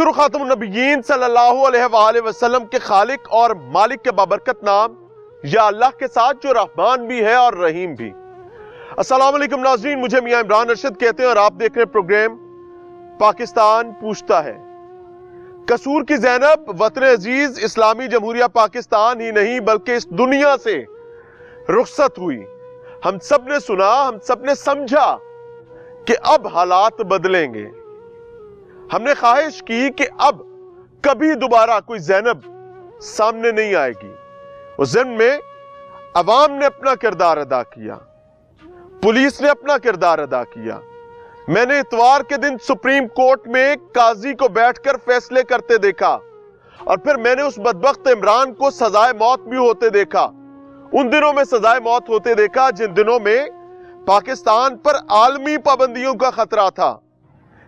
शुरू खातमुन नबिय्यीन सल्लल्लाहु अलैहि वसल्लम के खालिक और मालिक के बाबरकत नाम या अल्लाह के साथ जो रहमान भी है और रहीम भी। अस्सलाम वालेकुम नाज़रीन, मुझे मियां इमरान अरशद कहते हैं और आप देख रहे हैं प्रोग्राम पाकिस्तान पूछता है। कसूर की ज़ैनब वतन अजीज इस्लामी जमहूरिया पाकिस्तान ही नहीं बल्कि इस दुनिया से रुखसत हुई। हम सब ने सुना, हम सब ने समझा कि अब हालात बदलेंगे। हमने ख्वाहिश की कि अब कभी दोबारा कोई ज़ैनब सामने नहीं आएगी। उस दिन में अवाम ने अपना किरदार अदा किया, पुलिस ने अपना किरदार अदा किया। मैंने इतवार के दिन सुप्रीम कोर्ट में काजी को बैठकर फैसले करते देखा और फिर मैंने उस बदबख्त इमरान को सजाए मौत भी होते देखा। उन दिनों में सजाए मौत होते देखा जिन दिनों में पाकिस्तान पर आलमी पाबंदियों का खतरा था।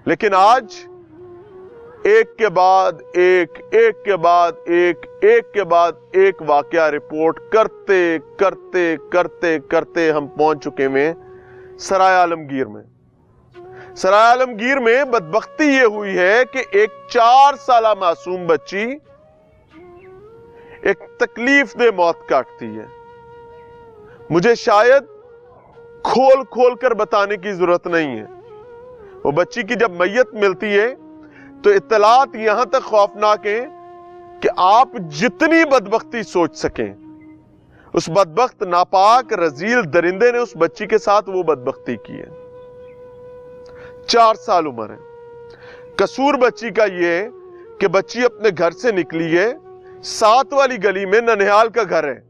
लेकिन आज एक के बाद एक, एक के बाद एक, एक के बाद एक वाकया रिपोर्ट करते करते करते करते हम पहुंच चुके हैं सराय आलमगीर में। सराय आलमगीर में बदबख्ती ये हुई है कि एक 4 साला मासूम बच्ची एक तकलीफ दे मौत काटती है। मुझे शायद खोल खोल कर बताने की जरूरत नहीं है। वो बच्ची की जब मैयत मिलती है तो इत्तलात यहां तक खौफनाक है कि आप जितनी बदबख्ती सोच सकें, उस बदबख्त नापाक रजील दरिंदे ने उस बच्ची के साथ वो बदबख्ती की है। 4 साल उम्र है। कसूर बच्ची का ये है कि बच्ची अपने घर से निकली है, 7 वाली गली में ननिहाल का घर है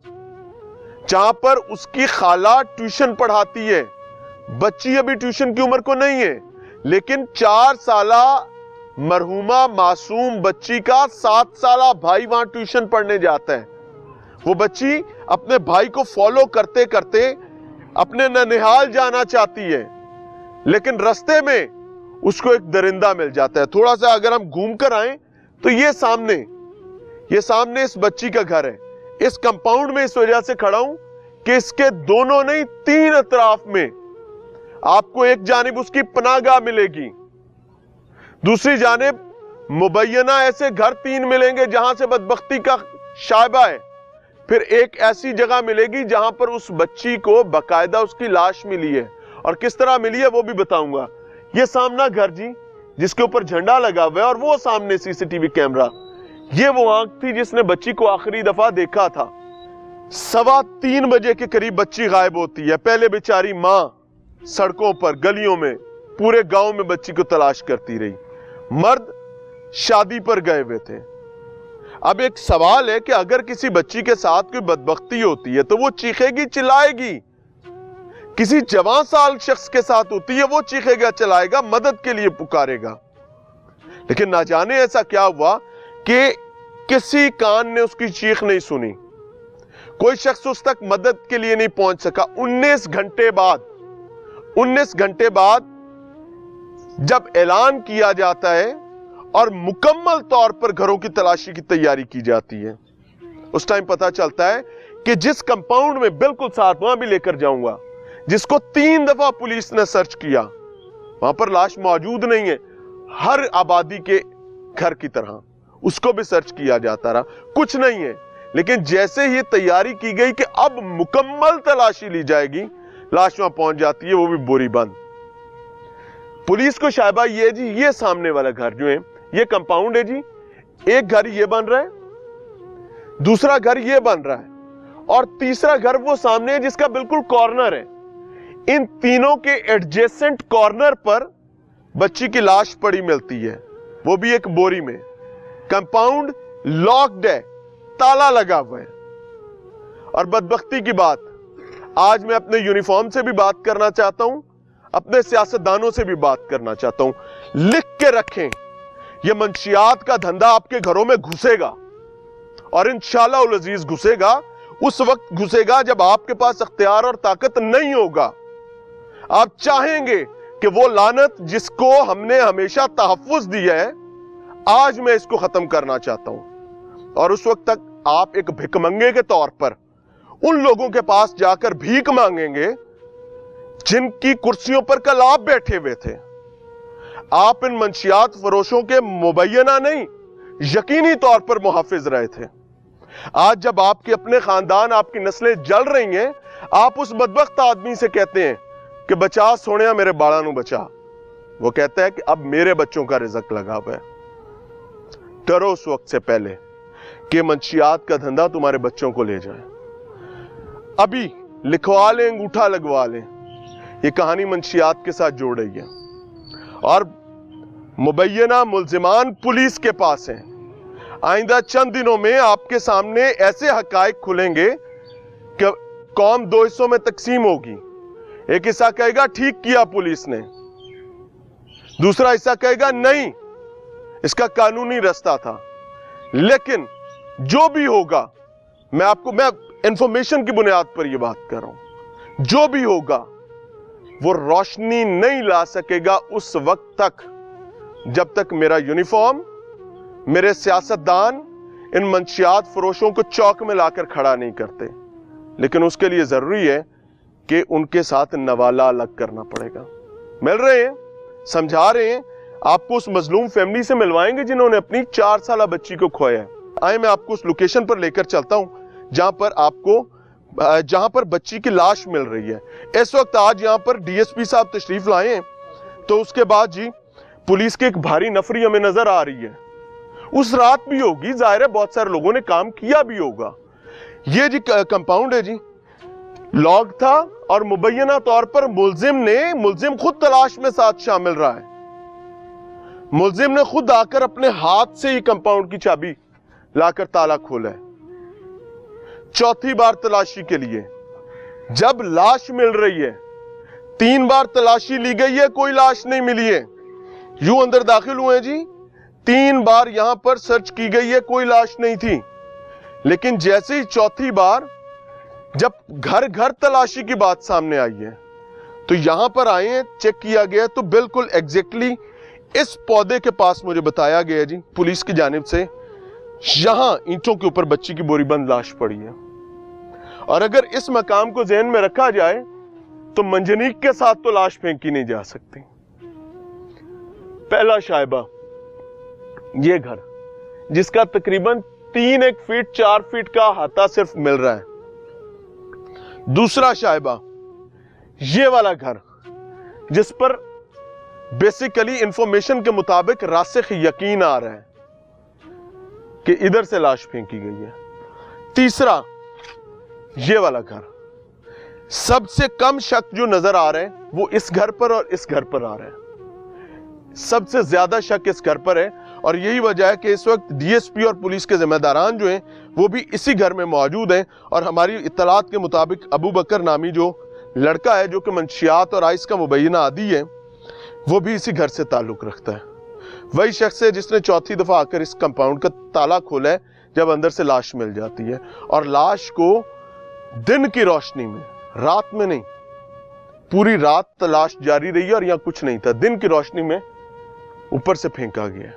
जहां पर उसकी खाला ट्यूशन पढ़ाती है। बच्ची अभी ट्यूशन की उम्र को नहीं है, लेकिन 4 साला मरहूमा मासूम बच्ची का 7 साला भाई वहां ट्यूशन पढ़ने जाता है। वो बच्ची अपने भाई को फॉलो करते करते अपने ननिहाल जाना चाहती है, लेकिन रास्ते में उसको एक दरिंदा मिल जाता है। थोड़ा सा अगर हम घूम कर आए तो ये सामने इस बच्ची का घर है। इस कंपाउंड में इस वजह से खड़ा हूं कि इसके दोनों नहीं 3 अतराफ में आपको एक जानिब उसकी पनाहगाह मिलेगी, दूसरी जानिब मुबैना ऐसे घर 3 मिलेंगे जहां से बदबख्ती का शायबा है। फिर एक ऐसी जगह मिलेगी जहां पर उस बच्ची को बाकायदा उसकी लाश मिली है, और किस तरह मिली है वो भी बताऊंगा। ये सामना घर जी जिसके ऊपर झंडा लगा हुआ है, और वो सामने सीसीटीवी कैमरा। ये वो आंख थी जिसने बच्ची को आखिरी दफा देखा था। 3:15 बजे के करीब बच्ची गायब होती है। पहले बेचारी मां सड़कों पर गलियों में पूरे गांव में बच्ची को तलाश करती रही। मर्द शादी पर गए हुए थे। अब एक सवाल है कि अगर किसी बच्ची के साथ कोई बदबख्ती होती है तो वो चीखेगी चिल्लाएगी। किसी जवान साल शख्स के साथ होती है वो चीखेगा चिल्लाएगा, मदद के लिए पुकारेगा। लेकिन ना जाने ऐसा क्या हुआ कि किसी कान ने उसकी चीख नहीं सुनी, कोई शख्स उस तक मदद के लिए नहीं पहुंच सका। 19 घंटे बाद जब ऐलान किया जाता है और मुकम्मल तौर पर घरों की तलाशी की तैयारी की जाती है, उस टाइम पता चलता है कि जिस कंपाउंड में बिल्कुल साथ, वहां भी लेकर जाऊंगा, जिसको 3 दफा पुलिस ने सर्च किया, वहां पर लाश मौजूद नहीं है। हर आबादी के घर की तरह उसको भी सर्च किया जाता रहा, कुछ नहीं है। लेकिन जैसे ही तैयारी की गई कि अब मुकम्मल तलाशी ली जाएगी, लाश वहां पहुंच जाती है, वो भी बोरी बंद। पुलिस को शायबा ये जी, ये सामने वाला घर जो है ये कंपाउंड है जी, एक घर ये बन रहा है, दूसरा घर ये बन रहा है, और तीसरा घर वो सामने है जिसका बिल्कुल कॉर्नर है। इन तीनों के एडजेसेंट कॉर्नर पर बच्ची की लाश पड़ी मिलती है, वो भी एक बोरी में। कंपाउंड लॉक्ड है, ताला लगा हुआ है। और बदबख्ती की बात, आज मैं अपने यूनिफॉर्म से भी बात करना चाहता हूं, अपने सियासतदानों से भी बात करना चाहता हूं। लिख के रखें, यह मंशियात का धंधा आपके घरों में घुसेगा, और इंशाअल्लाह उल अजीज घुसेगा। उस वक्त घुसेगा जब आपके पास अख्तियार और ताकत नहीं होगा। आप चाहेंगे कि वो लानत जिसको हमने हमेशा तहफ्फुज दिया है, आज मैं इसको खत्म करना चाहता हूं। और उस वक्त तक आप एक भिखमंगे के तौर पर उन लोगों के पास जाकर भीख मांगेंगे जिनकी कुर्सियों पर कल आप बैठे हुए थे। आप इन मंशियात फरोशों के मुबैना नहीं, यकीनी तौर पर मुहाफिज रहे थे। आज जब आपके अपने खानदान, आपकी नस्लें जल रही हैं, आप उस बदबख्त आदमी से कहते हैं कि बचा सोनिया मेरे बाड़ा नू बचा। वो कहता है कि अब मेरे बच्चों का रिज़्क लगा हुआ है। डरो उस वक्त से पहले कि मंशियात का धंधा तुम्हारे बच्चों को ले जाए। अभी लिखवा लें, अंगूठा लगवा लें। ये कहानी मंशियात के साथ जोड़ रही है और मुबैना मुल्जिमान पुलिस के पास हैं। आइंदा चंद दिनों में आपके सामने ऐसे हकायक खुलेंगे कि कौम दो हिस्सों में तकसीम होगी। एक हिस्सा कहेगा ठीक किया पुलिस ने, दूसरा हिस्सा कहेगा नहीं, इसका कानूनी रास्ता था। लेकिन जो भी होगा, मैं इंफॉर्मेशन की बुनियाद पर यह बात कर रहा हूं, जो भी होगा वो रोशनी नहीं ला सकेगा उस वक्त तक जब तक मेरा यूनिफॉर्म, मेरे सियासतदान इन मंशियात फरोशों को चौक में लाकर खड़ा नहीं करते। लेकिन उसके लिए जरूरी है कि उनके साथ नवाला अलग करना पड़ेगा। मिल रहे हैं, समझा रहे हैं, आपको उस मजलूम फैमिली से मिलवाएंगे जिन्होंने अपनी 4 साल बच्ची को खोया है। आए मैं आपको उस लोकेशन पर लेकर चलता हूं जहां पर बच्ची की लाश मिल रही है। इस वक्त आज यहां पर डीएसपी साहब तशरीफ लाए हैं, तो उसके बाद जी पुलिस की एक भारी नफरी हमें नजर आ रही है। उस रात भी होगी, जाहिर है बहुत सारे लोगों ने काम किया भी होगा। ये जी कंपाउंड है जी, लॉग था और मुबैना तौर पर मुल्जिम खुद तलाश में साथ शामिल रहा है। मुल्जिम ने खुद आकर अपने हाथ से ही कंपाउंड की चाबी लाकर ताला खोला है। चौथी बार तलाशी के लिए जब लाश मिल रही है, 3 बार तलाशी ली गई है, कोई लाश नहीं मिली है। यूं अंदर दाखिल हुए जी, 3 बार यहां पर सर्च की गई है, कोई लाश नहीं थी। लेकिन जैसे ही चौथी बार जब घर घर तलाशी की बात सामने आई है, तो यहां पर आए हैं, चेक किया गया तो बिल्कुल एग्जैक्टली इस पौधे के पास मुझे बताया गया जी पुलिस की जानिब से, यहां ईंटों के ऊपर बच्ची की बोरीबंद लाश पड़ी है। और अगर इस मकाम को ज़हन में रखा जाए तो मंजनीक के साथ तो लाश फेंकी नहीं जा सकती। पहला शायबा, ये घर जिसका तकरीबन 3 फीट 4 फीट का अहाता सिर्फ मिल रहा है। दूसरा शायबा, ये वाला घर जिस पर बेसिकली इंफॉर्मेशन के मुताबिक रासिख यकीन आ रहा है कि इधर से लाश फेंकी गई है। तीसरा, ये वाला घर, सबसे कम शक जो नजर आ रहे हैं वो इस घर पर और इस घर पर आ रहा है। सबसे ज्यादा शक इस घर पर है और यही वजह है कि इस वक्त डीएसपी और पुलिस के जिम्मेदारान जो हैं वो भी इसी घर में मौजूद हैं। और हमारी इत्तलात के मुताबिक अबू बकर नामी जो लड़का है, जो कि मंशियात और आइस का मुबैना आदि है, वो भी इसी घर से ताल्लुक रखता है। वही शख्स है जिसने चौथी दफा आकर इस कंपाउंड का ताला खोला है जब अंदर से लाश मिल जाती है। और लाश को दिन की रोशनी में, रात में नहीं, पूरी रात तलाश जारी रही है और यहां कुछ नहीं था, दिन की रोशनी में ऊपर से फेंका गया,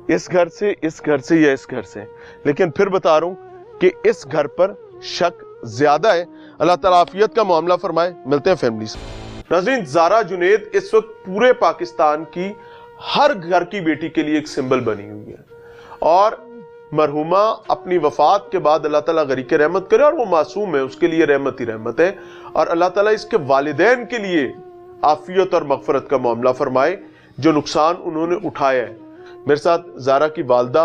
इस घर से, इस घर से या इस घर से। लेकिन फिर बता रहा हूं कि इस घर पर शक ज्यादा है। अल्लाह ताला आफियत का मामला फरमाए। मिलते हैं फैमिली से। नाज़रीन, ज़ारा जुनैद इस वक्त पूरे पाकिस्तान की हर घर की बेटी के लिए एक सिंबल बनी हुई है और मरहुमा अपनी वफात के बाद अल्लाह ताला गरीक रहमत करे, और वो मासूम है, उसके लिए रहमत ही रहमत है। और अल्लाह ताला इसके वालिदैन के लिए आफियत और मगफरत का मामला फरमाए जो नुकसान उन्होंने उठाया है। मेरे साथ ज़ारा की वालदा,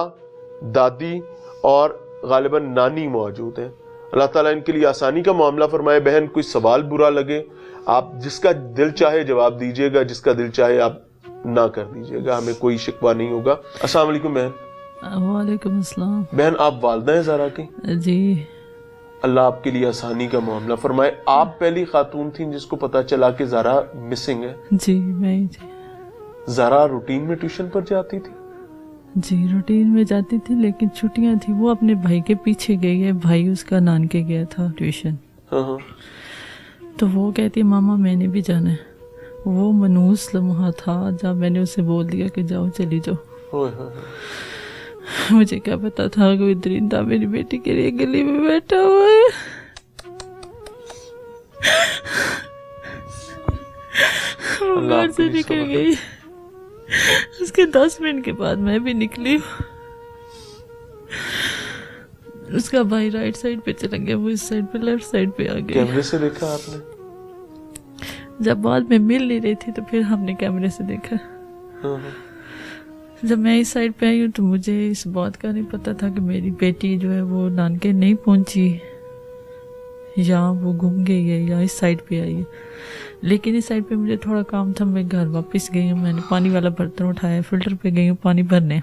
दादी और गालिबन नानी मौजूद हैं। अल्लाह ताला इनके लिए आसानी का मामला फरमाए। बहन, कोई सवाल बुरा लगे, आप जिसका दिल चाहे जवाब दीजिएगा, जिसका दिल चाहे आप ना कर दीजिएगा, हमें कोई शिकवा नहीं होगा। अस्सलाम वालेकुम बहन। वालेकुम अस्सलाम। बहन, आप वालदा हैं ज़ारा की? जी। अल्लाह आपके लिए आसानी का मामला फरमाए। आप पहली खातून थी जिसको पता चला कि ज़ारा मिसिंग है? जी, मैं ही थी। ज़ारा रूटीन में ट्यूशन पर जाती थी? जी, रूटीन में जाती थी, लेकिन छुट्टियां थी, वो अपने भाई के पीछे गई है। भाई उसका नानके गया था ट्यूशन। हाँ। तो वो कहती मामा मैंने भी जाना है। वो मनूस लम्हा था जब मैंने उसे बोल दिया कि जाओ, चली जाओ। मुझे क्या पता था कोई दरिंदा मेरी बेटी के लिए गली में बैठा हुआ है। वो घर से निकल गई। اس کے 10 منٹ کے بعد میں بھی نکلی. اس کا بھائی رائٹ سائڈ پہ چلا گیا, وہ اس سائڈ پہ لیفٹ سائڈ پہ آ گیا. کیمرے سے دیکھا آپ نے؟ جب بعد میں مل نہیں رہی تھی تو پھر ہم نے کیمرے سے دیکھا. جب میں اس سائڈ پہ آئی ہوں تو مجھے اس بات کا نہیں پتا تھا کہ میری بیٹی جو ہے وہ نانکے نہیں پہنچی, یا وہ گم گئی ہے, یا اس سائڈ پہ آئی ہے. لیکن اس سائڈ پہ مجھے تھوڑا کام تھا, میں گھر واپس گئی ہوں, میں نے پانی والا برتن اٹھایا, فلٹر پہ گئی ہوں پانی بھرنے.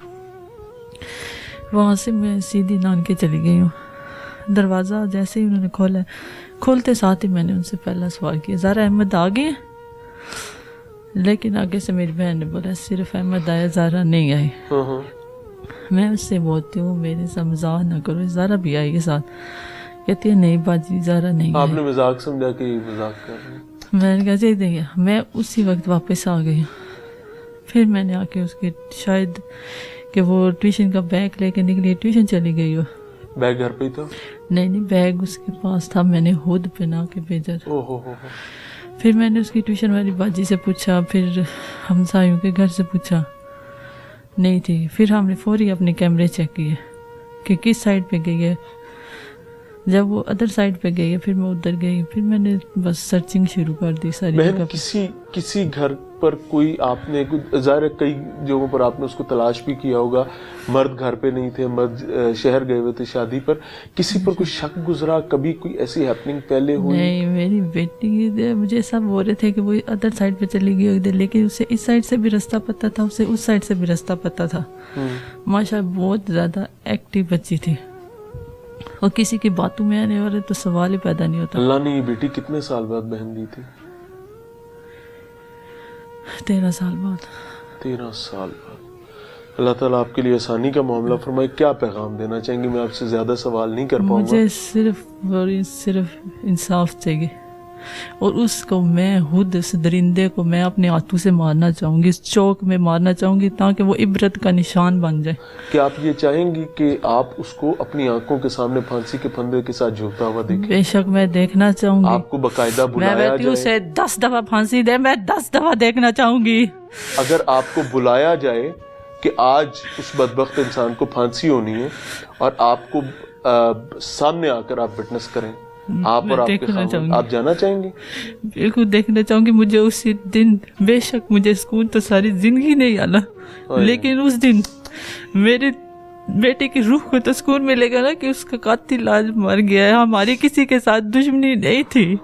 وہاں سے میں سیدھی نانکے چلی گئی ہوں. دروازہ جیسے ہی انہوں نے کھولا, کھولتے ساتھ ہی میں نے ان سے پہلا سوال کیا, زارا احمد آ گئے ہیں؟ لیکن آگے سے میری بہن نے بولا صرف احمد آیا, زارا نہیں آئی. میں اس سے بولتی ہوں میرے سے مزاح نہ کرو, زارا بھی آئی ہے ساتھ. کہتی ہے نہیں باجی زارا نہیں آئی. آپ نے مذاق سمجھا کہ یہ مذاق کر رہے ہیں؟ میں نے کہا جی دیکھیے, میں اسی وقت واپس آ گئی. پھر میں نے آ کے اس کے شاید کہ وہ ٹیوشن کا بیگ لے کے نکلی, ٹیوشن چلی گئی ہو. بیگ گھر پہ ہی تھا؟ نہیں بیگ اس کے پاس تھا, میں نے خود پہنا کے بھیجا تھا. پھر میں نے اس کی ٹیوشن والی باجی سے پوچھا, پھر ہمسایوں کے گھر سے پوچھا, نہیں تھی. پھر ہم نے فوری اپنے کیمرے چیک کیے کہ کس سائڈ پہ گئی ہے. جب وہ ادر سائڈ پہ گئی ہے پھر میں ادھر گئی, پھر میں نے بس سرچنگ شروع کر دی ساری بہن. جگہ. کسی گھر پر کوئی آپ نے, ظاہر ہے کئی جگہوں پر آپ نے اس کو تلاش بھی کیا ہوگا, مرد گھر پہ نہیں تھے, مرد شہر گئے ہوئے تھے شادی پر, کسی پر کوئی شک گزرا کبھی, کوئی ایسی ہیپننگ پہلے ہوئی؟ نہیں, میری بیٹی مجھے سب بول رہے تھے کہ وہ ادر سائڈ پہ چلی گئی ادھر, لیکن اسے اس سائڈ سے بھی رستہ پتہ تھا, اسے اس سائڈ سے بھی رستہ پتہ تھا. ماشاء اللہ بہت زیادہ ایکٹیو بچی تھی, اور کسی کی باتوں میں آنے والے تو سوال ہی پیدا نہیں ہوتا. اللہ نے یہ بیٹی کتنے سال بعد بہن دی تھی؟ 13 سال بعد. 13 سال بعد. اللہ تعالیٰ آپ کے لیے آسانی کا معاملہ فرمائے. کیا پیغام دینا چاہیں گے؟ میں آپ سے زیادہ سوال نہیں کر پاؤں گا. مجھے صرف انصاف چاہیے, اور اس کو میں خود, اس درندے کو میں اپنے ہاتھوں سے مارنا چاہوں گی, اس چوک میں مارنا چاہوں گی تاکہ وہ عبرت کا نشان بن جائے. کیا آپ یہ چاہیں گی کہ آپ اس کو اپنی آنکھوں کے سامنے پھانسی کے پھندے کے ساتھ جھولتا ہوا دیکھیں؟ بے شک میں دیکھنا چاہوں گی. آپ کو باقاعدہ بلایا جائے, اسے 10 دفعہ پھانسی دے, میں 10 دفعہ دیکھنا چاہوں گی. اگر آپ کو بلایا جائے کہ آج اس بدبخت انسان کو پھانسی ہونی ہے, اور آپ کو سامنے آ کر آپ وٹنس کریں, آپ اور آپ کے خاندان, آپ جانا چاہیں گے؟ بالکل دیکھنا چاہوں گی. مجھے اسی دن بے شک مجھے سکون تو ساری زندگی نہیں آنا, لیکن اس دن میرے بیٹے کی روح کو تو سکون ملے گا نا کہ اس کا قاتل آج مر گیا ہے. ہماری کسی کے ساتھ دشمنی نہیں تھی,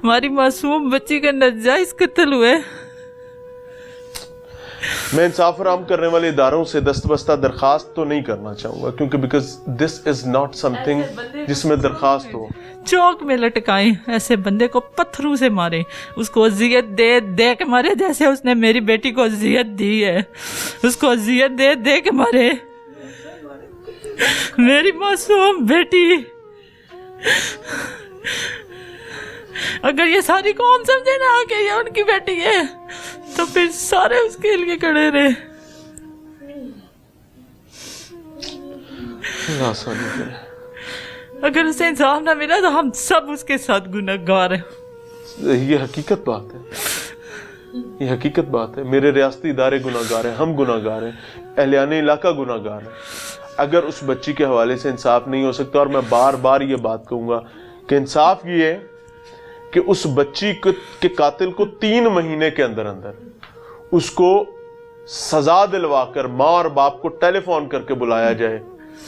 ہماری معصوم بچی کا ناجائز قتل ہوئے. میں انصاف فراہم کرنے والے اداروں سے دست بستہ درخواست تو نہیں کرنا چاہوں گا, کیونکہ because this is not some thing جس میں درخواست ہو. چوک میں لٹکائیں, ایسے بندے کو پتھروں سے مارے, اس کو اذیت دے دے کے مارے, جیسے اس نے میری بیٹی کو اذیت دی ہے, اس کو اذیت دے دے کے مارے. میری معصوم بیٹی, اگر یہ ساری قوم سمجھے نا کہ یہ ان کی بیٹی ہے تو پھر سارے اس کے لیے کھڑے رہے. اگر اسے انصاف نہ ملا تو ہم سب اس کے ساتھ گنہگار ہیں. یہ حقیقت بات ہے, یہ حقیقت بات ہے. میرے ریاستی ادارے گنہگار ہیں, ہم گنہگار ہیں, اہلیان علاقہ گنہگار ہیں. اگر اس بچی کے حوالے سے انصاف نہیں ہو سکتا, اور میں بار بار یہ بات کہوں گا کہ انصاف یہ ہے کہ اس بچی کے قاتل کو 3 مہینے کے اندر اس کو سزا دلوا کر ماں اور باپ کو ٹیلی فون کر کے بلایا جائے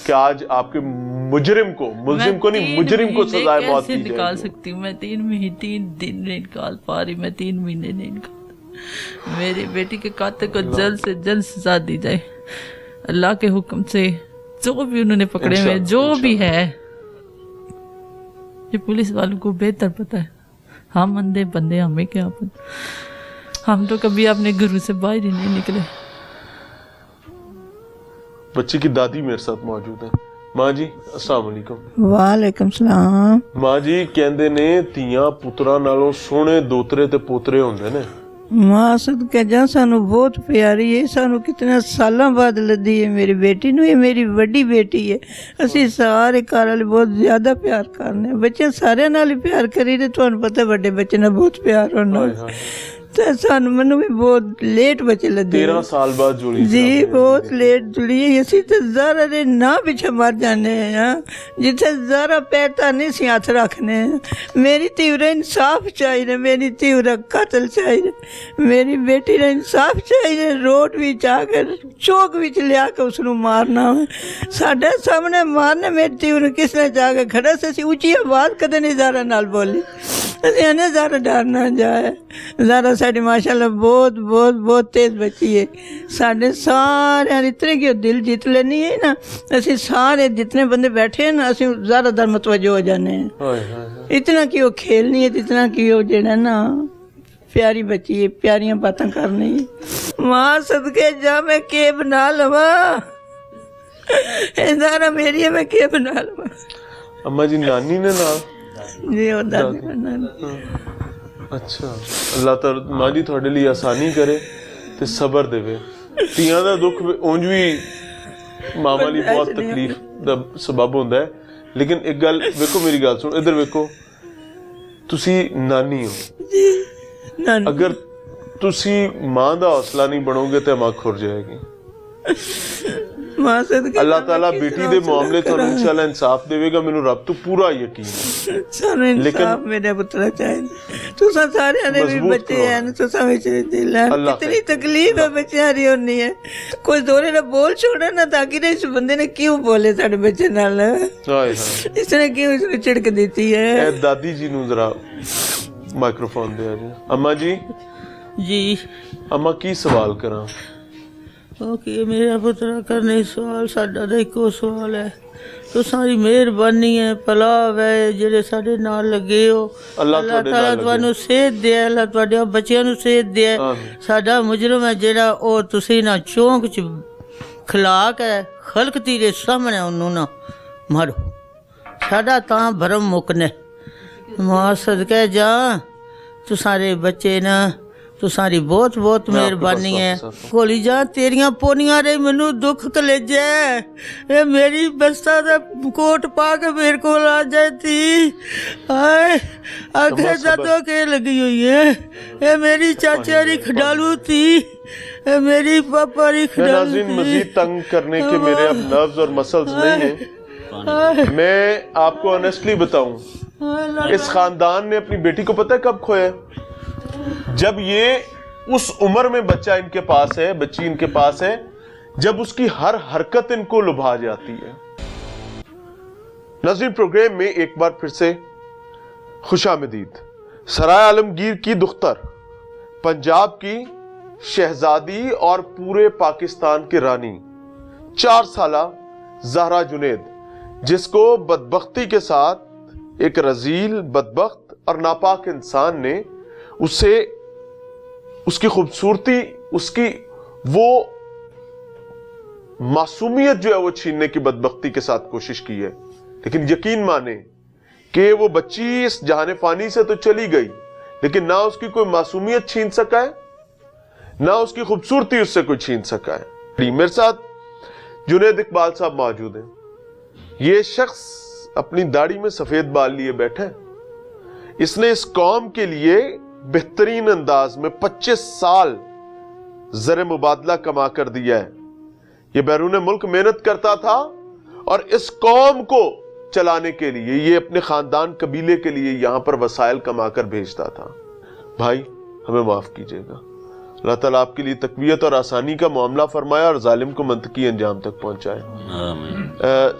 کہ آج آپ کے مجرم کو, ملزم کو نہیں, مجرم کو سزائے موت دی جائے. نکال سکتی ہوں میں 3 دن نہیں نکال پا رہی, میں 3 مہینے نہیں نکال. میری بیٹی کے قاتل کو جلد سے جلد سزا دی جائے اللہ کے حکم سے. جو بھی انہوں نے پکڑے ہوئے, جو بھی ہے, یہ پولیس والوں کو بہتر پتا ہے. ہم اندھے بندے, ہمیں کیا پتا, ہم تو کبھی اپنے گھروں سے باہر ہی نہیں نکلے. بچی کی دادی میرے ساتھ موجود ہے. ماں جی السلام علیکم. وعلیکم السلام. ماں جی کہندے نے تیاں پتراں نالوں سونے دوترے تے پوترے ہوندے نے. ماں صدقے جا سانو بہت پیاری ہے, سانو کتنے سالاں بعد لدی ہے میری بیٹی نو. یہ میری وڈی بیٹی ہے, اسی سارے گھر والے بہت زیادہ پیار کرنے, بچے سارے نال ہی پیار کری تے تھانوں پتہ وڈے بچے نال بہت پیار ہونا. ਤੇ ਸਾਨੂੰ ਮੈਨੂੰ ਵੀ ਬਹੁਤ ਲੇਟ ਬੱਚੇ ਲੱਗੇ 13 ਸਾਲ ਬਾਅਦ ਜੁੜੀ ਜੀ, ਬਹੁਤ ਲੇਟ ਜੁੜੀ। ਅਸੀਂ ਤੇ ਜ਼ਾਰਾ ਦੇ ਨਾ ਪਿੱਛੇ ਮਰ ਜਾਂਦੇ ਹਾਂ, ਜਿੱਥੇ ਜ਼ਾਰਾ ਪੈਰ ਤਾਂ ਨਹੀਂ ਸੀ ਹੱਥ ਰੱਖਨੇ। ਮੇਰੀ ਧੀ ਦਾ ਇਨਸਾਫ ਚਾਹੀਦਾ, ਮੇਰੀ ਧੀ ਦਾ ਕਤਲ ਚਾਹੀਦਾ, ਮੇਰੀ ਬੇਟੀ ਦਾ ਇਨਸਾਫ ਚਾਹੀਦਾ। ਰੋਡ ਵਿੱਚ ਆ ਕੇ ਚੌਕ ਵਿੱਚ ਲਿਆ ਕੇ ਉਸ ਨੂੰ ਮਾਰਨਾ, ਸਾਡੇ ਸਾਹਮਣੇ ਮਾਰਨਾ। ਮੇਰੀ ਧੀ ਨੂੰ ਕਿਸ ਨੇ ਜਾ ਕੇ ਖੜਾ ਸੀ, ਅਸੀਂ ਉੱਚੀ ਆਵਾਜ਼ ਕਦੇ ਨਹੀਂ ਜ਼ਾਰਾ ਨਾਲ ਬੋਲੀ। ਅਸੀਂ ਇਹਨੇ ਜ਼ਾਰਾ ਡਰ ਨਾ ਜਾਏ। ਜ਼ਾਰਾ ਸਾਡੀ ਮਾਸ਼ਾਅੱਲਾ ਬਹੁਤ ਬਹੁਤ ਬਹੁਤ ਤੇਜ਼ ਬੱਚੀ ਹੈ। ਸਾਡੇ ਸਾਰਿਆਂ ਇਤਨੇ ਕਿ ਦਿਲ ਜਿੱਤ ਲੈਣੀ ਹੈ ਨਾ, ਅਸੀਂ ਸਾਰੇ ਜਿਤਨੇ ਬੰਦੇ बैठे हैं ना, ਅਸੀਂ ज़्यादा दर मतवजो हो जाने हैं। इतना कि वो खेलनी है, इतना कि वो जेड़ा ना प्यारी बच्ची है, प्यारियां बातें करनी। मां सदके जा मैं के बना लवा, ज़ारा मेरी है, मैं के बना लवा। अम्मा जी नानी ने नाल जी वो दादी नानी। अच्छा, अल्लाह ताला मां जी ਤੁਹਾਡੇ ਲਈ ਆਸਾਨੀ ਕਰੇ ਤੇ ਸਬਰ ਦੇਵੇ। ਧੀਆਂ ਦਾ ਦੁੱਖ ਉਂਝ ਵੀ ਮਾਵਾਂ ਲਈ ਬਹੁਤ ਤਕਲੀਫ ਦਾ ਸਬਬ ਹੁੰਦਾ ਹੈ। ਲੇਕਿਨ ਇੱਕ ਗੱਲ ਵੇਖੋ, ਮੇਰੀ ਗੱਲ ਸੁਣੋ, ਇੱਧਰ ਵੇਖੋ, ਤੁਸੀਂ ਨਾਨੀ ਹੋ ਜੀ, ਨਾਨੀ। ਅਗਰ ਤੁਸੀਂ ਮਾਂ ਦਾ ਹੌਸਲਾ ਨਹੀਂ ਬਣੋਗੇ ਤੇ ਮਾਂ ਖੁਰ ਜਾਏਗੀ। ਮਾਂ ਸਦਕੇ ਅੱਲਾਹ ਤਾਲਾ ਬੇਟੀ ਦੇ ਮਾਮਲੇ ਤੁਹਾਨੂੰ ਇਨਸ਼ਾਅੱਲਾ ਇਨਸਾਫ ਦੇਵੇਗਾ, ਮੈਨੂੰ ਰੱਬ ਤੋਂ ਪੂਰਾ ਯਕੀਨ ਹੈ। ਸਾਨੂੰ ਇਨਸਾਫ ਮੇਰੇ ਪੁੱਤਰਾ ਚਾਹੀਦਾ। ਤੁਸੀਂ ਸਾਰਿਆਂ ਦੇ ਵੀ ਬੱਚੇ ਹਨ, ਤੁਸੀਂ ਵਿੱਚ ਦਿਲ ਹੈ, ਕਿਤਨੀ ਤਕਲੀਫ ਹੈ ਬੱਚਿਆਂ ਦੀ ਹੋਣੀ ਹੈ। ਕੋਈ ਦੋਰੇ ਨਾ ਬੋਲ ਛੋੜਾ ਨਾ, ਤਾਂ ਕਿ ਇਸ ਬੰਦੇ ਨੇ ਕਿਉਂ ਬੋਲੇ ਸਾਡੇ ਬੱਚੇ ਨਾਲ, ਹਾਏ ਹਾਏ, ਇਸਨੇ ਕਿਉਂ ਇਸ ਨੂੰ ਝਿੜਕ ਦਿੱਤੀ ਹੈ। ਇਹ ਦਾਦੀ ਜੀ ਨੂੰ ਜ਼ਰਾ ਮਾਈਕ੍ਰੋਫੋਨ ਦਿਓ ਜੀ। ਅੰਮਾ ਜੀ जी ਅੰਮਾ ਕੀ ਸਵਾਲ ਕਰਾਂ? ओके मेरा पुत्रा करने सवाल साडा दा इको सवाल है, तो सारी मेहरबानी है, भलाव है जेड़े साडे नाल लगे हो। अल्लाह ताला तुहानू सेहत दे, अल्लाह तुहाडे बच्चियां नू सेहत दे। साडा मुजरम है जेड़ा ओ तुसी ना चौंक च खिला के खलक तीरे सामने ओनू ना मारो, साडा तां भरम मुकने। मां सदके जा, तू सारे बच्चे ना, तू सारी बहुत बहुत मेहरबानी है। कोली जा तेरिया पोनिया रे मैनू दुख कलेजे, ये मेरी बस्ता दा कोट पा के मेरे को आ जाती। हाय आगे जादो के लगी हुई है, ये मेरी चाचा री खडालू थी, ये मेरी पापा री खडालू थी। मजीद तंग करने के मेरे अब नर्व्स और मसल्स नहीं है। मैं आपको ऑनेस्टली बताऊं, इस खानदान ने अपनी बेटी को पता है कब खोया? जब ये उस उम्र में बच्चा इनके पास है, बच्ची इनके पास है, जब उसकी हर हरकत इनको लुभा जाती है। नाज़रीन, प्रोग्राम में एक बार फिर से खुशामदीद। सराय आलमगीर की दुख्तर, पंजाब की शहजादी और पूरे पाकिस्तान की रानी, 4 साला ज़हरा जुनैद, जिसको बदबख्ती के साथ एक रजील, बदबख्त और नापाक इंसान ने उससे उसकी खूबसूरती, उसकी वो मासूमियत जो है वो छीनने की बदबख्ती के साथ कोशिश की है। लेकिन यकीन माने कि वो बच्ची इस जहाने फानी से तो चली गई, लेकिन ना उसकी कोई मासूमियत छीन सका है, ना उसकी खूबसूरती उससे कोई छीन सका है। मेरे साथ जुनैद इकबाल साहब मौजूद हैं। ये शख्स अपनी दाढ़ी में सफेद बाल लिए बैठे हैं। इसने इस कौम के लिए बेहतरीन अंदाज में 25 साल ज़र मुबादला कमा कर दिया है। ये बैरून मुल्क मेहनत करता था और इस कौम को चलाने के लिए, ये अपने खानदान कबीले के लिए यहां पर वसाइल कमा कर भेजता था। भाई हमें माफ कीजिएगा, अल्लाह ताला आपके लिए तकवीयत और आसानी का मामला फरमाया और जालिम को मंतकी अंजाम तक पहुंचाए।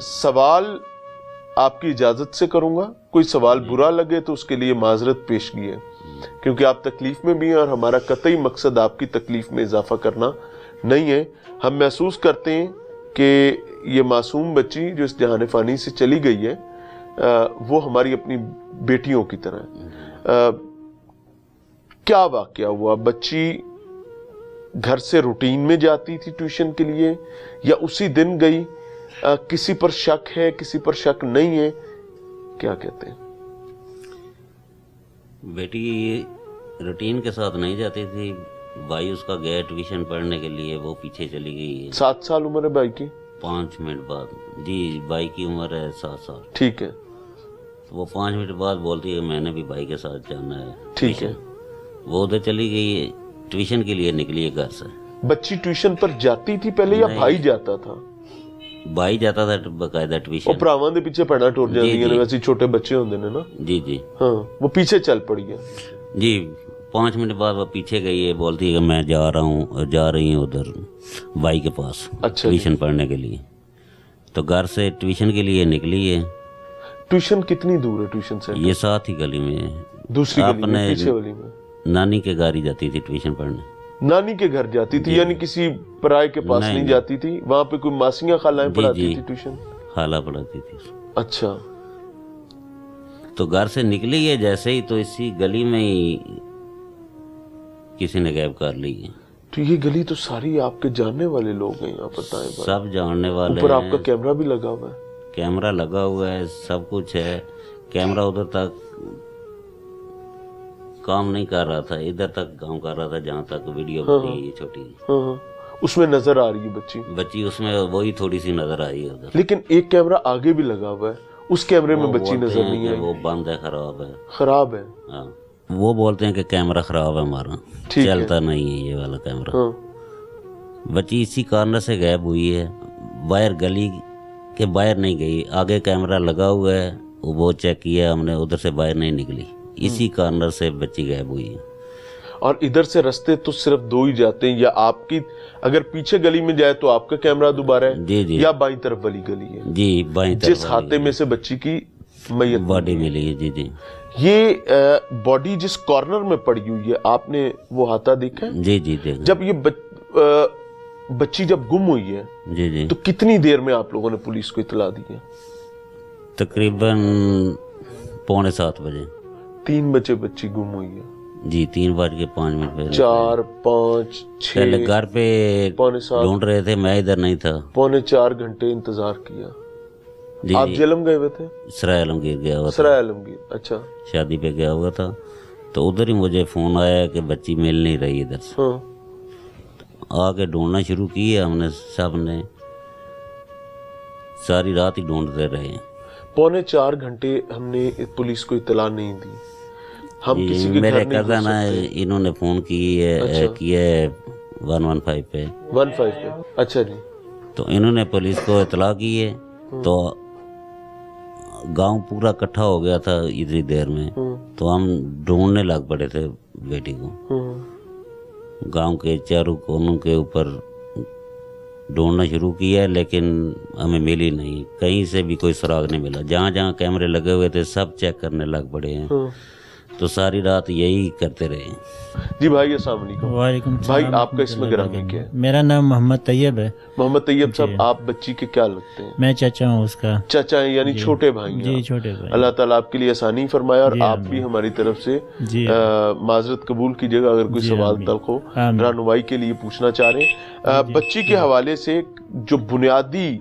सवाल आपकी इजाजत से करूंगा, कोई सवाल बुरा लगे तो उसके लिए माजरत पेशगी है, क्योंकि आप तकलीफ में भी हैं और हमारा कतई मकसद आपकी तकलीफ में इजाफा करना नहीं है। हम महसूस करते हैं कि ये मासूम बच्ची जो इस जहान फ़ानी से चली गई है, वो हमारी अपनी बेटियों की तरह है। क्या वाकया हुआ? बच्ची घर से रूटीन में जाती थी ट्यूशन के लिए या उसी दिन गई? किसी पर शक है, किसी पर शक नहीं है, क्या कहते हैं? बेटी रूटीन के साथ नहीं जाती थी, भाई उसका गया ट्यूशन पढ़ने के लिए, वो पीछे चली गई है। 7 साल उम्र है भाई की? 5 मिनट बाद। जी, भाई की उम्र है 7 साल। ठीक है। वो 5 मिनट बाद बोलती है मैंने भी भाई के साथ जाना है। ठीक है। वो उधर चली गई है, ट्यूशन के लिए निकली है घर से। बच्ची ट्यूशन पर जाती थी पहले या नहीं। भाई जाता था? भाई जाता था बकायदा ਉਹ ट्यूशन। ਭਰਾਵਾਂ ਦੇ ਪਿੱਛੇ ਪੈਣਾ ਟੁਰ ਜਾਂਦੀਆਂ ਨੇ, ਜੀ। ਵੈਸੇ ਛੋਟੇ ਬੱਚੇ ਹੁੰਦੇ ਨੇ ਨਾ। जी जी हाँ, वो पीछे चल पड़ी है। जी। 5 मिनट बाद वो पीछे गई है, बोलती है कि मैं जा रही हूँ उधर भाई के पास अच्छा ट्यूशन पढ़ने के लिए। तो घर से ट्यूशन के लिए निकली है। ट्यूशन कितनी दूर है ट्यूशन से? ये साथ ही गली में है। दूसरी गली में, अपने पीछे वाली में? नानी के घर ही जाती थी ट्यूशन पढ़ने। नानी के घर जाती थी, यानी किसी पराये के पास नहीं जाती थी? वहां पे कोई मासियां खालाएं पढ़ाती थी ट्यूशन? खाला पढ़ाती थी। अच्छा। तो घर से निकली है जैसे ही, तो इसी गली में ही किसी ने गैब कर ली है। तो ये गली तो सारी आपके जानने वाले लोग हैं यहाँ, बताएं भाई। सब जानने वाले ऊपर हैं। आपका कैमरा भी लगा हुआ है? कैमरा लगा हुआ है, सब कुछ है। कैमरा उधर तक काम नहीं कर रहा था, इधर तक काम कर रहा था जहाँ तक वीडियो बनी है ये छोटी। हाँ हाँ, उसमें नजर आ रही है बच्ची, उसमें वही थोड़ी सी नजर आई है उधर। लेकिन एक कैमरा आगे भी लगा हुआ है, उस कैमरे में वो बच्ची बोलते नजर हैं नहीं कि आई। वो बंद है, खराब है। खराब है? हाँ, वो बोलते हैं कि कैमरा खराब है हमारा, ठीक है। चलता नहीं है ये वाला कैमरा। हाँ। बच्ची इसी कारण से गायब हुई है। बाहर गली के बाहर नहीं गई, आगे कैमरा लगा हुआ है, वो चेक किया हमने, उधर से बाहर नहीं निकली। इसी कारण से बच्ची गायब हुई है। और इधर से रास्ते तो सिर्फ दो ही जाते हैं, या आपकी अगर पीछे गली में जाए तो आपका कैमरा दोबारा है, जी जी या बाईं तरफ वाली गली है? जी, बाईं तरफ जिस हाथे में से बच्ची की मैयत बॉडी मिली है। जी जी ये बॉडी जिस कॉर्नर में पड़ी हुई है, आपने वो हाथा देखा है? जी जी देखा। जब ये बच्ची जब गुम हुई है जी जी तो कितनी देर में आप लोगों ने पुलिस को इतला दी है? तकरीबन 6:45 बजे। 3 बजे बच्ची गुम हुई है? जी, 3:05 पे। 4, 5, पहले 6, घर पे 6:45, ढूंढ रहे थे, मैं इधर नहीं था। 3.25 घंटे इंतजार किया। जी आप जी, जेलम गए हुए थे? सराय आलमगीर गया हुआ था, सराय आलमगीर। अच्छा। शादी पे गया हुआ था। तो उधर ही मुझे फोन आया कि बच्ची मिल नहीं रही इधर से। हाँ। आके ढूंढना शुरू किया हमने, सब ने सारी रात ही ढूंढते रहे। 3.25 घंटे हमने पुलिस को इतला नहीं दी। हम किसी के मेरे घर नहीं कजन घुस सकते। इन्होंने फोन किया है 115 पे। 15 पे? अच्छा जी। तो इन्होंने पुलिस को इतला की है, तो गांव पूरा इकट्ठा हो गया था इतनी देर में। तो हम ढूंढने लग पड़े थे बेटी को। गांव के चारों कोनों के ऊपर ढूंढना शुरू किया, लेकिन हमें मिली नहीं, कहीं से भी कोई सुराग नहीं मिला। जहाँ जहाँ कैमरे लगे हुए थे सब चेक करने लग पड़े हैं। तो सारी रात यही करते रहे। जी भाई, अस्सलाम वालेकुम। वालेकुम भाई, सलाम। आपका इसमें ग्रामी क्या है? मेरा नाम मोहम्मद तैयब है। मोहम्मद तैयब साहब, आप बच्ची के क्या लगते हैं? मैं चाचा हूँ उसका। चाचा हैं, यानी छोटे भाई हैं जी, आप। छोटे भाई। अल्लाह ताला आपके लिए आसानी फरमाए, और जी, आप आमीन। भी हमारी तरफ से जी, माजरत कबूल कीजिएगा अगर कोई जी, सवाल आमीन। तल्ख हो, आमीन। रहनुमाई के लिए पूछना चाह रहे हैं। बच्ची के हवाले से जो बुनियादी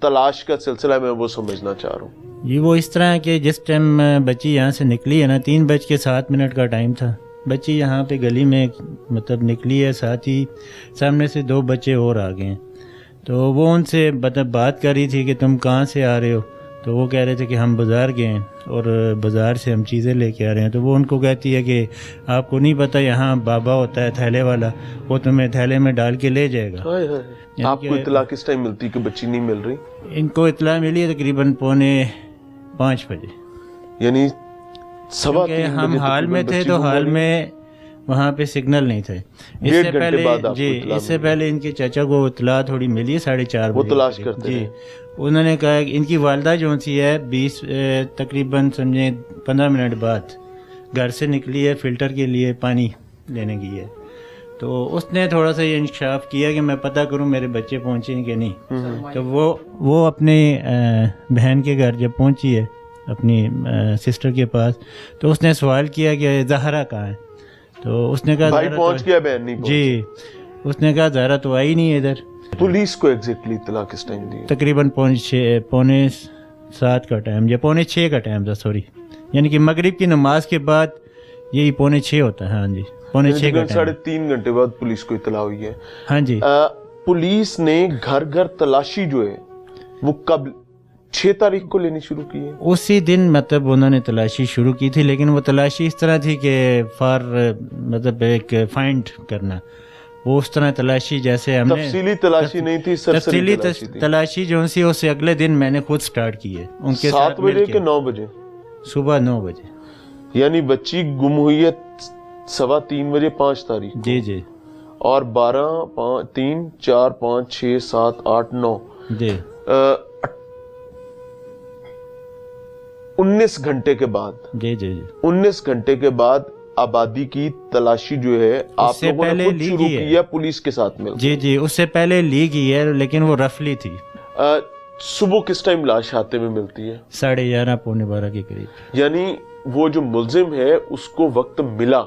तलाश का सिलसिला मैं वो समझना चाह रहा हूँ। जी, वो इस तरह कि जिस टाइम बच्ची यहाँ से निकली है ना, 3:07 का टाइम था। बच्ची यहाँ पे गली में मतलब निकली है, साथ ही सामने से 2 बच्चे और आ गए हैं। तो वो उनसे मतलब बात कर रही थी कि तुम कहाँ से आ रहे हो। तो वो कह रहे थे कि हम बाज़ार गए हैं और बाज़ार से हम चीज़ें लेके आ रहे हैं। तो वो उनको कहती है कि आपको नहीं पता यहाँ बाबा होता है थैले वाला, वो तुम्हें थैले में डाल के ले जाएगा। हाय हाय। आपको इतला किस टाइम मिलती कि बच्ची नहीं मिल रही? इनको इतला मिली है तकरीबन 4:45 बजे। यानी 3:15 क्योंकि हम बजे हाल में तकरीबन थे बच्ची तो गुम हो हाल गई। में वहाँ पे सिग्नल नहीं थे। 1.5 घंटे बाद आपको जी, इत्तला इससे मिली। पहले इनके चाचा को इतला थोड़ी मिली है 4:30 वो बजे तलाश करीब। करते जी, रहे। उन्होंने कहा कि इनकी वालदा जो सी है 20 तकरीबन समझे 15 मिनट बाद घर से निकली है, फिल्टर के लिए पानी लेने गई है। तो उसने थोड़ा सा ये इंकशाफ किया कि मैं पता करूं मेरे बच्चे पहुंचे कि नहीं। तो वो अपने बहन के घर जब पहुंची है अपनी सिस्टर के पास, तो उसने सवाल किया कि ज़हरा कहाँ है। तो उसने कहा भाई ज़हरा पहुंच तो, गया, बहन नहीं पहुंची। जी, उसने कहा ज़हरा तो आई नहीं है इधर। पुलिस को एग्जैक्टली इत्तला किस टाइम दी? तकरीबन 6:45 का टाइम या 6:45 का टाइम था, सॉरी, यानी कि मगरिब की नमाज के बाद यही 6:45 होता है। हाँ जी, 6:45 का टाइम। 3.5 घंटे बाद पुलिस को इत्तला हुई है। हाँ जी, पुलिस ने घर घर तलाशी जो है वो कब 6 तारीख को लेनी शुरू की है? उसी दिन मतलब उन्होंने तलाशी शुरू की थी, लेकिन वो तलाशी इस तरह थी कि फॉर मतलब एक फाइंड करना, वो उस तरह तलाशी जैसे हमने तफसीली तलाशी नहीं थी, सरसरी तलाशी थी। तलाशी जो सी उससे अगले दिन मैंने खुद स्टार्ट की है उनके 7 बजे के 9 बजे? सुबह 9 बजे। यानी बच्ची गुम हुई है 3:15 बजे 5 तारीख जी जी। और 12, 5, 3, 4, 5, 6, 7, 8, 9 जी 19 घंटे के बाद, जी जी जी 19 घंटे के बाद आबादी की तलाशी जो है आप लोगों ने खुद शुरू की है पुलिस के साथ मिलकर? जी जी, उससे पहले ली गई है, लेकिन वो रफली थी। सुबह किस टाइम लाश हाथे में मिलती है? 11:30 पौने 12 के करीब। यानी वो जो मुल्जिम है उसको वक्त मिला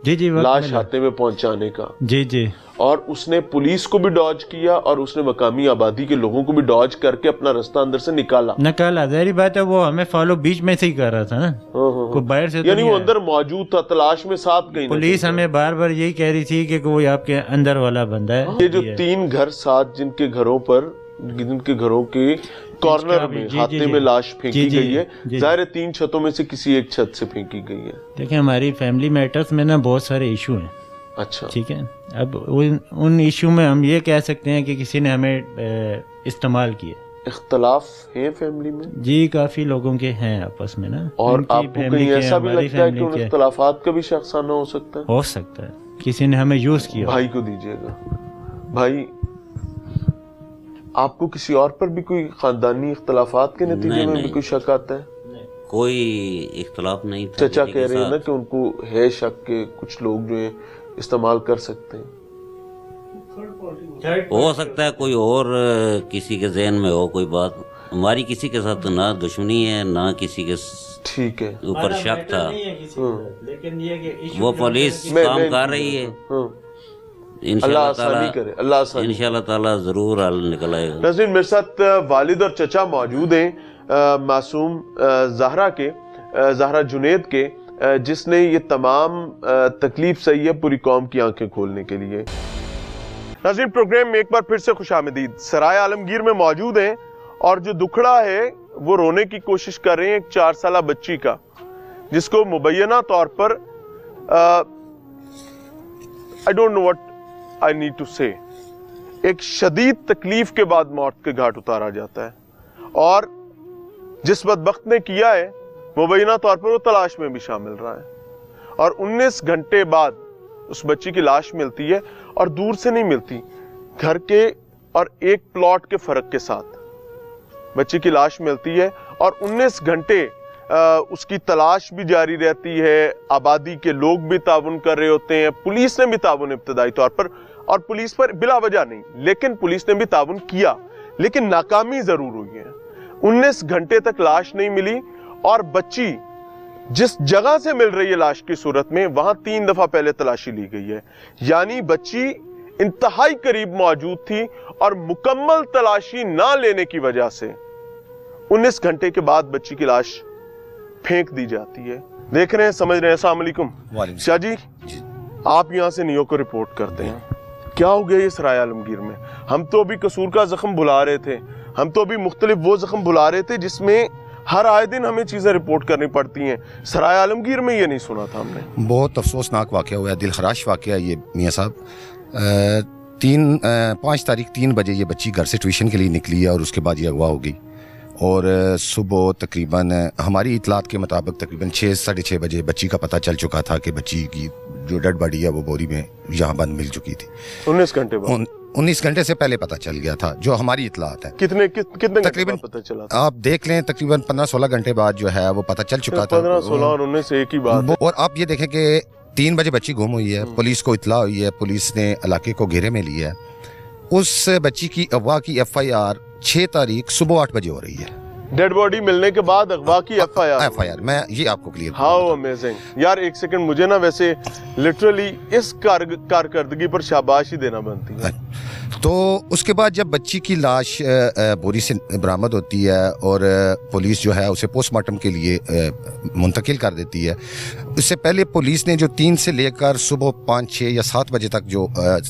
जी जी, लाश हाथे में पहुंचाने का? जी जी। और उसने पुलिस को भी डॉज किया और उसने मकामी आबादी के लोगों को भी डॉज करके अपना रास्ता अंदर से निकाला। ज़ाहिर बात है, वो हमें फॉलो बीच में से ही कर रहा था ना, कोई बाहर से। यानी वो अंदर मौजूद था, तलाश में साथ गई। पुलिस हमें बार बार यही कह रही थी कि कोई आपके अंदर वाला बंदा है। ये जो 3 घर साथ जिनके घरों के कॉर्नर में हाथे में लाश फेंकी गई है, जाहिर है 3 छतों में से किसी एक छत से फेंकी गई है। देखिए, हमारी फैमिली मैटर्स में ना बहुत सारे इशू हैं। अच्छा, ठीक है। अब उन इशू में हम ये कह सकते हैं कि किसी ने हमें इस्तेमाल किया। इख्तलाफ है फैमिली में? जी, काफी लोगों के हैं आपस में ना। और आपको कहीं ऐसा भी लगता है कि उन इख्तलाफात का भी शख्साना हो सकता है? हो सकता है, किसी ने हमें यूज किया। भाई को दीजिएगा। भाई, आपको किसी और पर भी कोई खानदानी इख्तलाफात के नतीजे में भी कोई शक आता है? कोई इख्तलाफ नहीं था। चचा कह रहे हैं ना कि उनको है शक के कुछ लोग जो है इस्तेमाल कर सकते हैं। हो सकता है कोई और किसी के ज़हन में हो कोई बात। हमारी किसी के साथ ना दुश्मनी है, ना किसी के ठीक है ऊपर शक था। लेकिन ये वो पुलिस काम कर रही है। इंशाल्लाह ताला जरूर हल निकल आएगा। नाज़रीन, मेरे साथ वालिद और चचा मौजूद हैं मासूम ज़हरा जुनैद के, जिसने ये तमाम तकलीफ सही है पूरी कौम की आंखें खोलने के लिए। नाज़रीन, प्रोग्राम में एक बार फिर से खुशामदीद। सराय आलमगीर में मौजूद हैं और जो दुखड़ा है वो रोने की कोशिश कर रहे हैं एक 4 साला बच्ची का, जिसको मुबैना तौर पर I don't know what I need to say, एक शदीद तकलीफ के बाद मौत के घाट उतारा जाता है। और जिस बदबख्त ने किया है मुबैना तौर पर वो तलाश में भी शामिल रहा है। और 19 घंटे बाद उस बच्ची की लाश मिलती है, और दूर से नहीं मिलती, घर के और एक प्लॉट के फर्क के साथ बच्ची की लाश मिलती है। और 19 घंटे उसकी तलाश भी जारी रहती है, आबादी के लोग भी ताउन कर रहे होते हैं, पुलिस ने भी ताउन इब्तदाई तौर पर, और पुलिस पर बिला वजह नहीं, लेकिन पुलिस ने भी ताउन किया, लेकिन नाकामी जरूर हुई है। 19 घंटे तक लाश नहीं मिली, और बच्ची जिस जगह से मिल रही है लाश की सूरत में, वहां 3 दफा पहले तलाशी ली गई है। यानी बच्ची इंतहाई करीब मौजूद थी, और मुकम्मल तलाशी ना लेने की वजह से 19 घंटे के बाद बच्ची की लाश फेंक दी जाती है। देख रहे हैं, समझ रहे हैं। अस्सलाम वालेकुम शाह जी, आप यहाँ से नियो को रिपोर्ट करते हैं, क्या हो गया ये सराय आलमगीर में? हम तो अभी कसूर का जख्म भुला रहे थे, हम तो अभी मुख्तलिफ वो जख्म भुला रहे थे जिसमें हर आए दिन हमें चीजें रिपोर्ट करनी पड़ती हैं। सराय आलमगीर में ये नहीं सुना था हमने। बहुत अफसोसनाक वाक़या हुआ, दिल खराश वाक़या ये मियाँ साहब। 5 तारीख 3 बजे ये बच्ची घर से ट्यूशन के लिए निकली है, और उसके बाद ये अगवा हो गई। और सुबह तकरीबन हमारी इतलात के मुताबिक तकरीबन 6 साढ़े 6 बजे बच्ची का पता चल चुका था कि बच्ची की जो डेड बॉडी है वो बोरी में यहाँ बंद मिल चुकी थी। 19 घंटे बाद? 19 घंटे से पहले पता चल गया था, जो हमारी इतलात है। कितने तकरीबन पता चला था? आप देख लें, तकरीबन 15-16 घंटे बाद जो है वो पता चल चुका था। 15-16 और 19 एक ही बात। और आप ये देखें कि 3 बजे बच्ची गुम हुई है, पुलिस को इतला हुई है, पुलिस ने इलाके को घेरे में लिया है। उस बच्ची की अगवा की FIR 6 तारीख सुबह 8 बजे हो रही है। डेड बॉडी मिलने के बाद अगवा की FIR मैं ये आपको क्लियर। हाउ अमेजिंग यार। एक सेकंड, मुझे ना वैसे लिटरली इस कारकर्दगी पर शाबाश ही देना बनती है। تو اس کے بعد جب بچی کی لاش بوری سے برآمد ہوتی ہے اور پولیس جو ہے اسے پوسٹ مارٹم کے لیے منتقل کر دیتی ہے، اس سے پہلے پولیس نے جو 3 سے لے کر صبح 5، 6 یا 7 بجے تک جو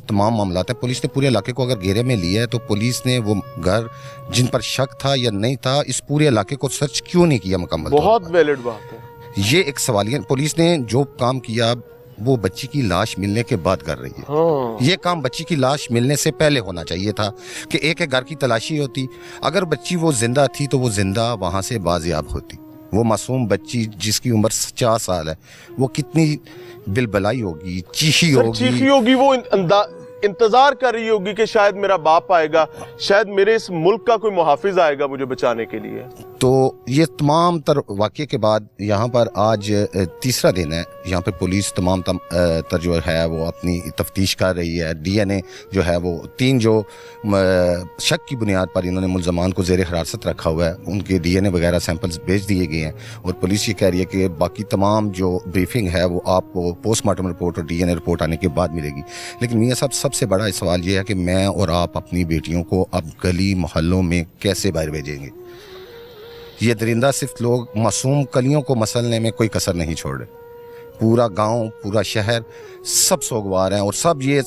تمام معاملات ہیں، پولیس نے پورے علاقے کو اگر گھیرے میں لیا ہے تو پولیس نے وہ گھر جن پر شک تھا یا نہیں تھا، اس پورے علاقے کو سرچ کیوں نہیں کیا مکمل؟ بہت ویلڈ بات ہے یہ ایک سوالیہ، پولیس نے جو کام کیا وہ بچی کی لاش ملنے کے بعد کر رہی ہے۔ یہ کام بچی کی لاش ملنے سے پہلے ہونا چاہیے تھا کہ ایک گھر کی تلاشی ہوتی، اگر بچی وہ زندہ تھی تو وہ زندہ وہاں سے بازیاب ہوتی۔ وہ معصوم بچی جس کی عمر 50 سال ہے، وہ کتنی بلبلائی ہوگی، چیخی ہوگی، وہ انتظار کر رہی ہوگی کہ شاید میرا باپ آئے گا، شاید میرے اس ملک کا کوئی محافظ آئے گا مجھے بچانے کے لیے۔ تو یہ تمام تر واقعے کے بعد یہاں پر آج تیسرا دن ہے، یہاں پہ پولیس تمام تر جو ہے وہ اپنی تفتیش کر رہی ہے۔ ڈی این اے جو ہے وہ 3 جو شک کی بنیاد پر انہوں نے ملزمان کو زیر حراست رکھا ہوا ہے، ان کے ڈی این اے وغیرہ سیمپلز بھیج دیے گئے ہیں، اور پولیس یہ کہہ رہی ہے کہ باقی تمام جو بریفنگ ہے وہ آپ کو پوسٹ مارٹم رپورٹ اور ڈی این اے رپورٹ آنے کے بعد ملے گی۔ لیکن میاں صاحب، سب سے بڑا سوال یہ ہے کہ میں اور آپ اپنی بیٹیوں کو اب گلی محلوں میں کیسے باہر بھیجیں گے؟ یہ درندہ صرف لوگ معصوم کلیوں کو مسلنے میں کوئی کسر نہیں چھوڑ رہے، پورا گاؤں، پورا شہر سب سوگوار ہیں، اور سب یہ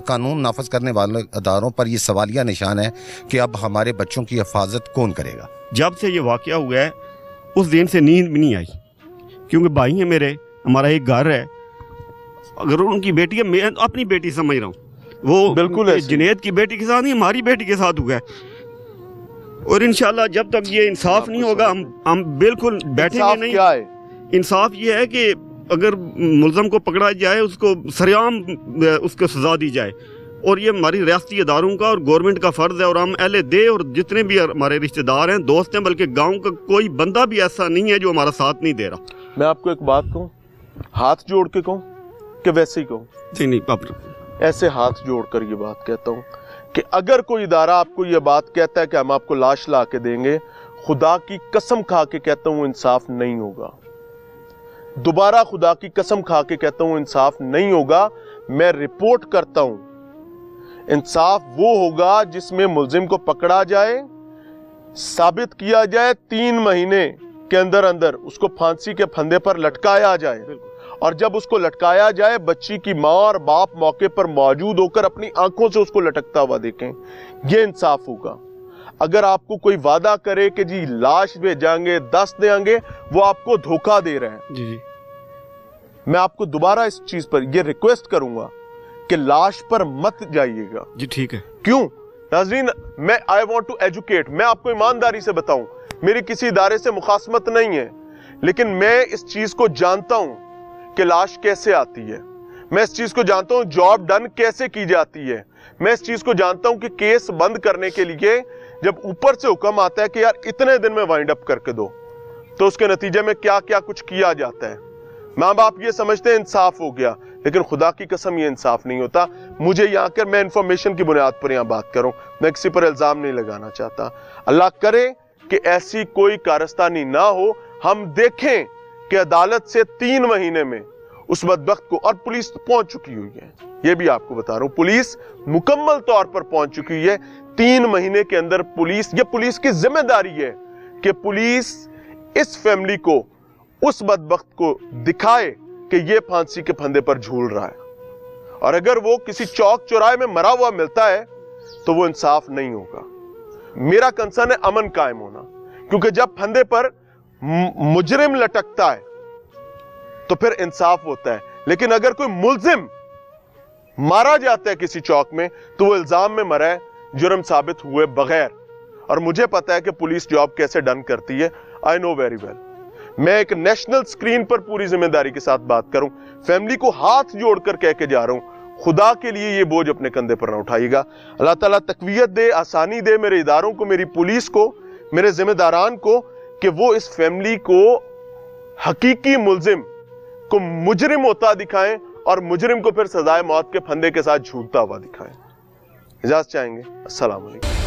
قانون نافذ کرنے والے اداروں پر یہ سوالیہ نشان ہے کہ اب ہمارے بچوں کی حفاظت کون کرے گا؟ جب سے یہ واقعہ ہوا ہے اس دن سے نیند بھی نہیں آئی، کیونکہ بھائی ہیں میرے، ہمارا ایک گھر ہے، اگر ان کی بیٹی ہے، میں اپنی بیٹی سمجھ رہا ہوں، وہ بالکل جنید کی بیٹی کے ساتھ نہیں، ہماری بیٹی کے ساتھ ہوا ہے، اور انشاءاللہ جب تک یہ انصاف نہیں ہوگا ہم بالکل بیٹھیں گے نہیں۔ کیا ہے انصاف یہ ہے کہ اگر ملزم کو پکڑا جائے، اس کو سریعام اس کو سزا دی جائے، اور یہ ہماری ریاستی اداروں کا اور گورنمنٹ کا فرض ہے، اور ہم اہل دے اور جتنے بھی ہمارے رشتہ دار ہیں، دوست ہیں، بلکہ گاؤں کا کوئی بندہ بھی ایسا نہیں ہے جو ہمارا ساتھ نہیں دے رہا۔ میں آپ کو ایک بات کہوں، ہاتھ جوڑ کے کہوں کہ ویسے ہی کہوں؟ نہیں، ایسے ہاتھ جوڑ کر یہ بات کہتا ہوں کہ اگر کوئی ادارہ آپ کو یہ بات کہتا ہے کہ ہم آپ کو لاش لا کے دیں گے، خدا کی قسم کھا کے کہتا ہوں انصاف نہیں ہوگا۔ دوبارہ خدا کی قسم کھا کے کہتا ہوں انصاف نہیں ہوگا۔ میں رپورٹ کرتا ہوں، انصاف وہ ہوگا جس میں ملزم کو پکڑا جائے، ثابت کیا جائے، 3 مہینے کے اندر اندر اس کو پھانسی کے پھندے پر لٹکایا جائے، اور جب اس کو لٹکایا جائے بچی کی ماں اور باپ موقع پر موجود ہو کر اپنی آنکھوں سے اس کو لٹکتا ہوا دیکھیں، یہ انصاف ہوگا۔ اگر آپ کو کوئی وعدہ کرے کہ جی لاش بھیجیں گے، 10 دیں گے، وہ آپ کو دھوکہ دے رہے ہیں۔ جی میں آپ کو دوبارہ اس چیز پر یہ ریکویسٹ کروں گا کہ لاش پر مت جائیے گا۔ جی ٹھیک ہے۔ کیوں ناظرین، میں I want to educate، میں آپ کو ایمانداری سے بتاؤں، میری کسی ادارے سے مخاصمت نہیں ہے، لیکن میں اس چیز کو جانتا ہوں کہ لاش کیسے آتی ہے، میں اس چیز کو جانتا ہوں جاب ڈن کیسے کی جاتی ہے، میں اس چیز کو جانتا ہوں کہ کیس بند کرنے کے لیے جب اوپر سے حکم آتا ہے کہ یار اتنے دن میں وائنڈ اپ کر کے دو، تو اس کے نتیجے میں کیا کیا کچھ کیا جاتا ہے۔ ماں باپ یہ سمجھتے ہیں انصاف ہو گیا، لیکن خدا کی قسم یہ انصاف نہیں ہوتا۔ مجھے یہاں کر میں انفارمیشن کی بنیاد پر یہاں بات کروں، میں کسی پر الزام نہیں لگانا چاہتا۔ اللہ کرے کہ ایسی کوئی کارستانی نہ ہو، ہم دیکھیں کہ عدالت سے 3 مہینے میں اس بدبخت کو، اور پولیس پہنچ چکی ہوئی ہے، یہ بھی آپ کو بتا رہا ہوں، پولیس مکمل طور پر پہنچ چکی ہوئی ہے۔ 3 مہینے کے اندر پولیس، یہ پولیس کی ذمہ داری ہے کہ پولیس اس فیملی کو، اس بدبخت کو دکھائے کہ یہ پھانسی کے پھندے پر جھول رہا ہے، اور اگر وہ کسی چوک چوراہے میں مرا ہوا ملتا ہے تو وہ انصاف نہیں ہوگا۔ میرا کنسرن ہے امن قائم ہونا، کیونکہ جب پھندے پر مجرم لٹکتا ہے تو پھر انصاف ہوتا ہے، لیکن اگر کوئی ملزم مارا جاتا ہے کسی چوک میں تو وہ الزام میں مرا ہے جرم ثابت ہوئے بغیر، اور مجھے پتا ہے کہ پولیس جاب کیسے ڈن کرتی ہے، I know very well۔ میں ایک نیشنل سکرین پر پوری ذمہ داری کے ساتھ بات کروں، فیملی کو ہاتھ جوڑ کر کہہ کے جا رہا ہوں، خدا کے لیے یہ بوجھ اپنے کندھے پر نہ اٹھائیے گا۔ اللہ تعالیٰ تقویت دے، آسانی دے میرے اداروں کو، میری پولیس کو، میرے ذمہ داران کو، کہ وہ اس فیملی کو حقیقی ملزم کو مجرم ہوتا دکھائیں، اور مجرم کو پھر سزائے موت کے پھندے کے ساتھ جھولتا ہوا دکھائیں۔ اجازت چاہیں گے؟ السلام علیکم۔